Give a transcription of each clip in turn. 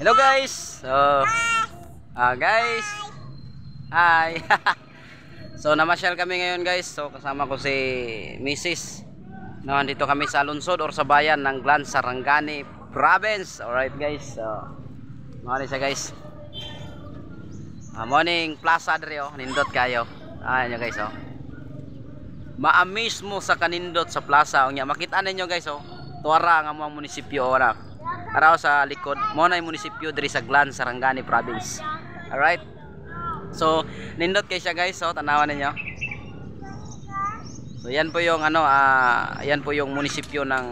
Hello guys. So, guys. Hi. So namasyal kami ngayon guys. So kasama ko si Mrs. No, andito kami sa lungsod or sa bayan ng Glan, Sarangani Province. Alright guys. So, morning siya guys. Morning plaza diri oh, nindot kayo. Nyo guys oh. Ma-amaze mo sa kanindot sa plaza unya. Makita ninyo guys oh. Tuwara nga mga munisipyo ora. Araw sa likod mo na yung munisipyo diri sa Glan, Sarangani Province. Alright. So, nindot kay siya guys, so tanawan ninyo. So, yan po yung yan po yung munisipyo ng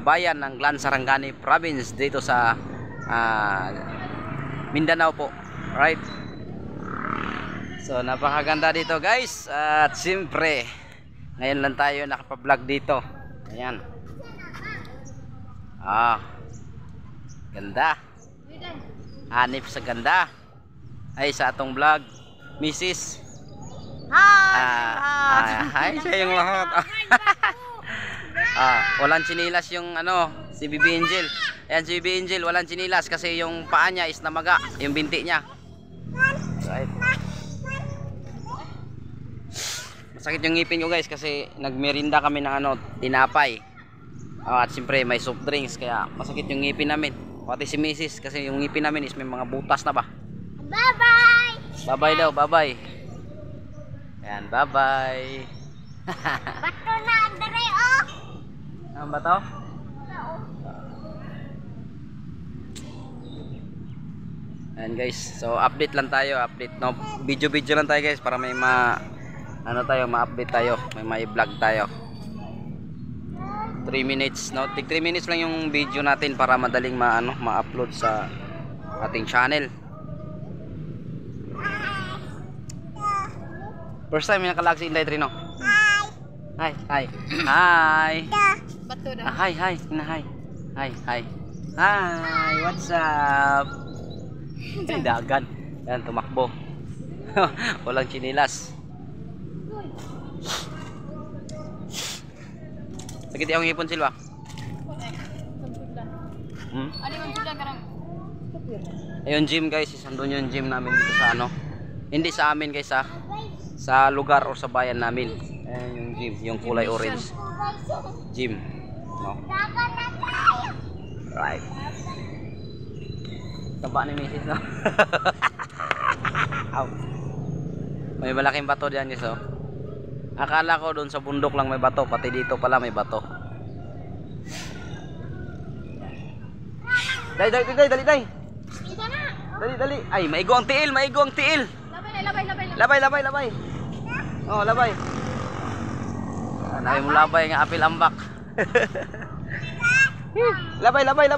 bayan ng Glan, Sarangani Province dito sa Mindanao po. Alright. So, napakaganda dito guys. At siyempre, ngayon lang tayo nakapa-vlog dito. Ayan. Ganda. Hanip sa ganda. Ay sa atong vlog, Mrs. Hi sa yung lahat. Walang chinilas yung si Bibi Angel. Ayan si Bibi Angel, walang chinilas kasi yung paa niya is namaga, yung binti niya. Right. Masakit yung ngipin ko guys kasi nagmerinda kami ng tinapay. At siyempre may soft drinks kaya masakit yung ngipin namin. Pati si Mrs. kasi yung ngipin namin is may mga butas na ba. Bye bye. Bye bye daw, bye bye. Ayan, bye bye. Bato na dere oh. Ano ba to? Ayan guys, so update lang tayo, update no. Video lang tayo guys para may ma-update tayo, may ma-vlog tayo. 3 minutes no, 3 minutes lang yung video natin para madaling ma-upload sa ating channel. First time yung nakalag si Inday Trino. Hi. Hi. Hi. Hi. Hi. Hi. Hi. Hi. What's up? Ay, dagan. Yan, tumakbo. Walang chinilas. Sakit yung hipon silwa. Ayun gym guys, isandun yung gym namin dito sa hindi sa amin guys sa lugar o sa bayan namin. Ayan yung gym, yung kulay orange. Gym. No? Right. Taba ni Mrs. no? May malaking bato diyan guys oh. Akala ko doon sa bundok lang may bato, pati dito pala may bato. Dali. Dali. Ay, maigo ang tiil. Labay. Oh, labay. Anay mo labay nga apil ambak. Labay. Labay.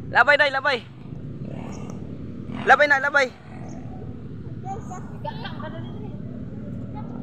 Labay na.